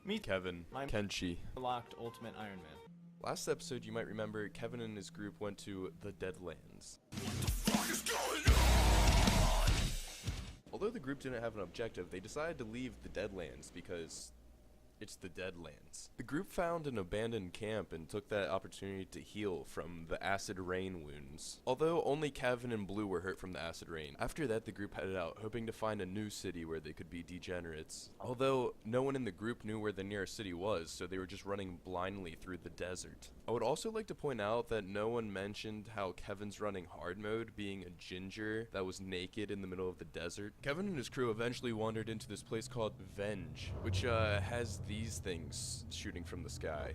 Meet Kevin, I'm Kenshi. Locked Ultimate Iron Man. Last episode, you might remember, Kevin and his group went to the Deadlands. Although the group didn't have an objective, they decided to leave the Deadlands because it's the Deadlands. The group found an abandoned camp and took that opportunity to heal from the acid rain wounds. Although only Kevin and Blue were hurt from the acid rain. After that, the group headed out, hoping to find a new city where they could be degenerates. Although no one in the group knew where the nearest city was, so they were just running blindly through the desert. I would also like to point out that no one mentioned how Kevin's running hard mode, being a ginger that was naked in the middle of the desert. Kevin and his crew eventually wandered into this place called Venge, which has these things shooting from the sky.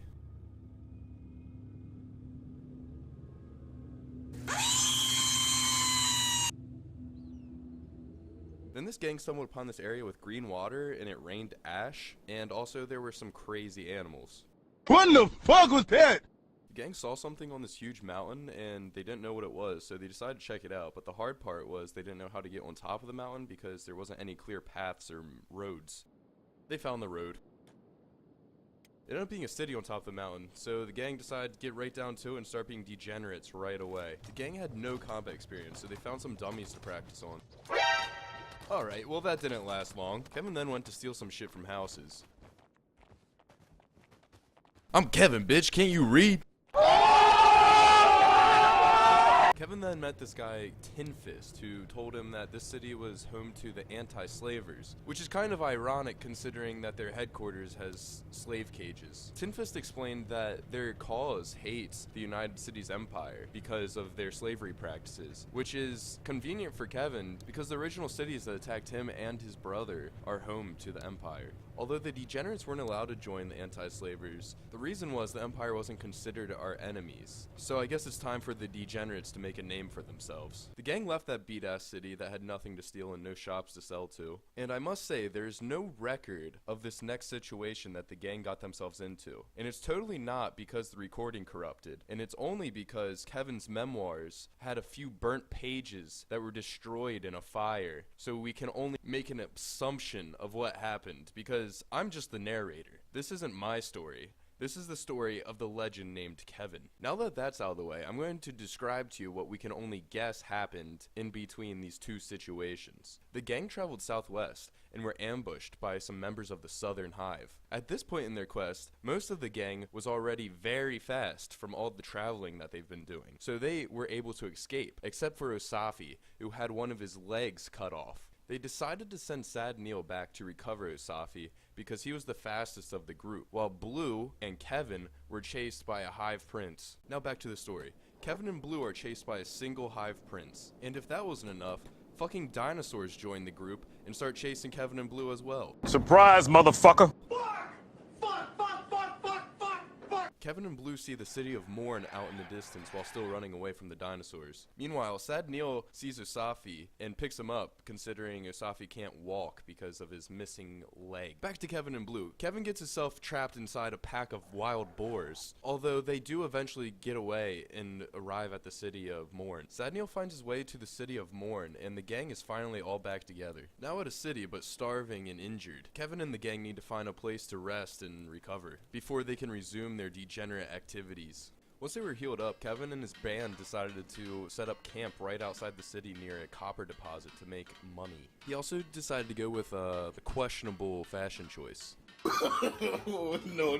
Then this gang stumbled upon this area with green water, and it rained ash, and also there were some crazy animals. What the fuck was that? The gang saw something on this huge mountain, and they didn't know what it was, so they decided to check it out. But the hard part was they didn't know how to get on top of the mountain because there wasn't any clear paths or roads. They found the road. It ended up being a city on top of the mountain, so the gang decided to get right down to it and start being degenerates right away. The gang had no combat experience, so they found some dummies to practice on. Alright, well that didn't last long. Kevin then went to steal some shit from houses. I'm Kevin, bitch, can't you read? Kevin then met this guy, Tin Fist, who told him that this city was home to the anti-slavers, which is kind of ironic considering that their headquarters has slave cages. Tin Fist explained that their cause hates the United Cities Empire because of their slavery practices, which is convenient for Kevin because the original cities that attacked him and his brother are home to the Empire. Although the Degenerates weren't allowed to join the anti-slavers, the reason was the Empire wasn't considered our enemies. So I guess it's time for the Degenerates to make a name for themselves. The gang left that beat-ass city that had nothing to steal and no shops to sell to. And I must say, there's no record of this next situation that the gang got themselves into. And it's totally not because the recording corrupted. And it's only because Kevin's memoirs had a few burnt pages that were destroyed in a fire. So we can only make an assumption of what happened because I'm just the narrator. This isn't my story. This is the story of the legend named Kevin. Now that that's out of the way, I'm going to describe to you what we can only guess happened in between these two situations. The gang traveled southwest and were ambushed by some members of the Southern Hive. At this point in their quest, most of the gang was already very fast from all the traveling that they've been doing, so they were able to escape, except for Osafi, who had one of his legs cut off. They decided to send Sad Neil back to recover Osafi because he was the fastest of the group, while Blue and Kevin were chased by a Hive Prince. Now back to the story. Kevin and Blue are chased by a single Hive Prince, and if that wasn't enough, fucking dinosaurs join the group and start chasing Kevin and Blue as well. Surprise, motherfucker! Kevin and Blue see the city of Morn out in the distance while still running away from the dinosaurs. Meanwhile, Sad Neil sees Osafi and picks him up, considering Osafi can't walk because of his missing leg. Back to Kevin and Blue. Kevin gets himself trapped inside a pack of wild boars, although they do eventually get away and arrive at the city of Morn. Sad Neil finds his way to the city of Morn, and the gang is finally all back together. Now at a city, but starving and injured, Kevin and the gang need to find a place to rest and recover before they can resume their degenerate activities. Once they were healed up, Kevin and his band decided to set up camp right outside the city near a copper deposit to make money. He also decided to go with the questionable fashion choice. No.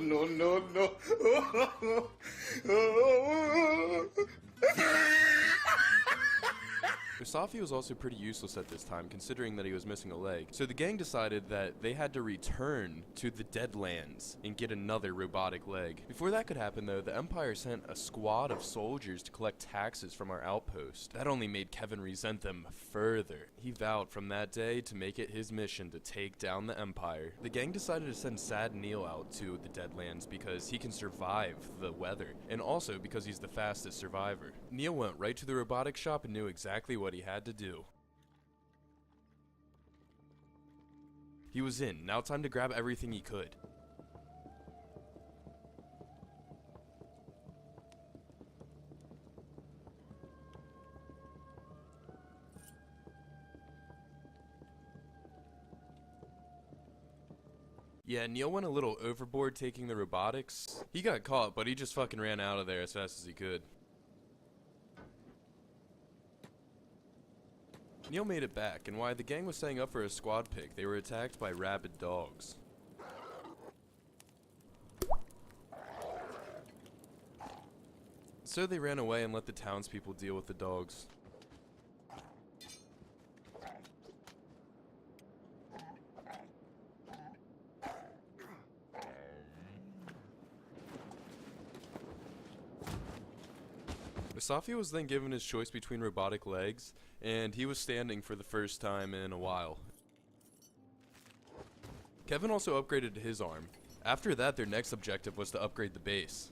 Osafi was also pretty useless at this time, considering that he was missing a leg. So the gang decided that they had to return to the Deadlands and get another robotic leg. Before that could happen though, the Empire sent a squad of soldiers to collect taxes from our outpost. That only made Kevin resent them further. He vowed from that day to make it his mission to take down the Empire. The gang decided to send Sad Neil out to the Deadlands because he can survive the weather, and also because he's the fastest survivor. Neil went right to the robotic shop and knew exactly what he had to do. He was in. Now time to grab everything he could. Yeah, Neil went a little overboard taking the robotics. He got caught, but he just fucking ran out of there as fast as he could. Neil made it back, and while the gang was setting up for a squad pick, they were attacked by rabid dogs. So they ran away and let the townspeople deal with the dogs. Safi was then given his choice between robotic legs, and he was standing for the first time in a while. Kevin also upgraded his arm. After that, their next objective was to upgrade the base.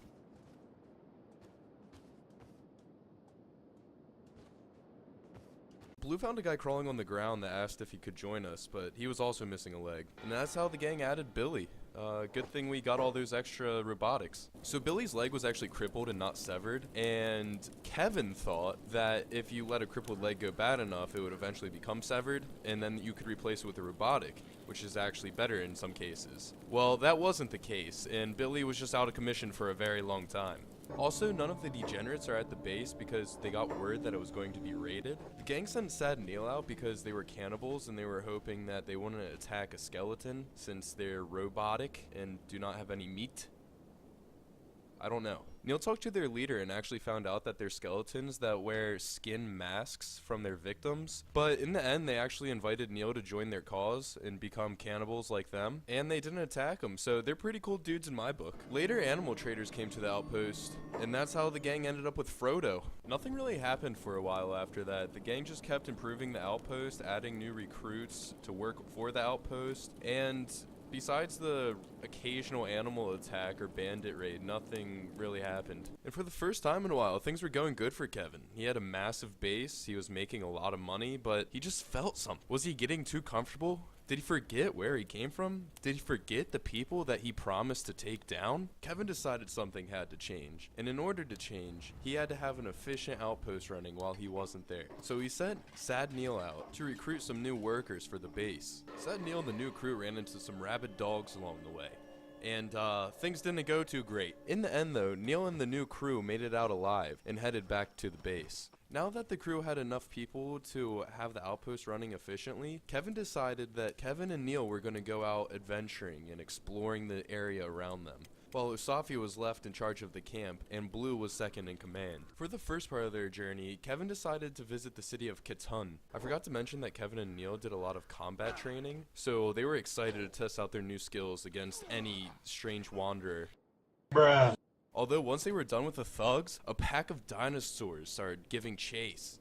Blue found a guy crawling on the ground that asked if he could join us, but he was also missing a leg. And that's how the gang added Billy. Good thing we got all those extra robotics. So Billy's leg was actually crippled and not severed, and Kevin thought that if you let a crippled leg go bad enough, it would eventually become severed, and then you could replace it with a robotic, which is actually better in some cases. Well, that wasn't the case, and Billy was just out of commission for a very long time. Also, none of the Degenerates are at the base because they got word that it was going to be raided. The gang sent Sad Neil out because they were cannibals and they were hoping that they wouldn't attack a skeleton since they're robotic and do not have any meat. I don't know. Neil talked to their leader and actually found out that they're skeletons that wear skin masks from their victims. But in the end, they actually invited Neil to join their cause and become cannibals like them. And they didn't attack them, so they're pretty cool dudes in my book. Later, animal traders came to the outpost, and that's how the gang ended up with Frodo. Nothing really happened for a while after that. The gang just kept improving the outpost, adding new recruits to work for the outpost, and besides the occasional animal attack or bandit raid, nothing really happened. And for the first time in a while, things were going good for Kevin. He had a massive base, he was making a lot of money, but he just felt something. Was he getting too comfortable? Did he forget where he came from? Did he forget the people that he promised to take down? Kevin decided something had to change, and in order to change, he had to have an efficient outpost running while he wasn't there. So he sent Sad Neil out to recruit some new workers for the base. Sad Neil and the new crew ran into some rabid dogs along the way, and things didn't go too great. In the end though, Neil and the new crew made it out alive and headed back to the base. Now that the crew had enough people to have the outpost running efficiently, Kevin decided that Kevin and Neil were going to go out adventuring and exploring the area around them, while Usafi was left in charge of the camp and Blue was second in command. For the first part of their journey, Kevin decided to visit the city of Catan. I forgot to mention that Kevin and Neil did a lot of combat training, so they were excited to test out their new skills against any strange wanderer. Bruh. Although once they were done with the thugs, a pack of dinosaurs started giving chase.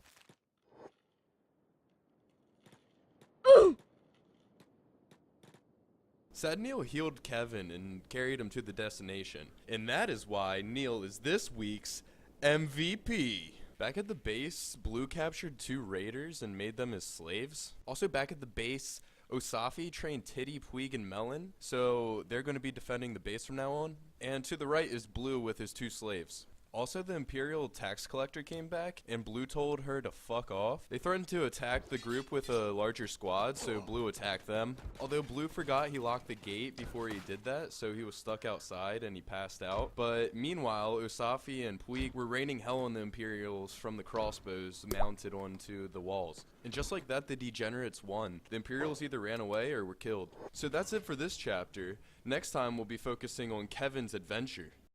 Sad Neil healed Kevin and carried him to the destination, and that is why Neil is this week's MVP. Back at the base, Blue captured 2 raiders and made them his slaves. Also back at the base, Usafi trained Titty, Puig, and Melon, so they're going to be defending the base from now on. And to the right is Blue with his 2 slaves. Also, the Imperial tax collector came back, and Blue told her to fuck off. They threatened to attack the group with a larger squad, so Blue attacked them. Although Blue forgot he locked the gate before he did that, so he was stuck outside and he passed out. But meanwhile, Usafi and Puig were raining hell on the Imperials from the crossbows mounted onto the walls. And just like that, the Degenerates won. The Imperials either ran away or were killed. So that's it for this chapter. Next time, we'll be focusing on Kevin's adventure.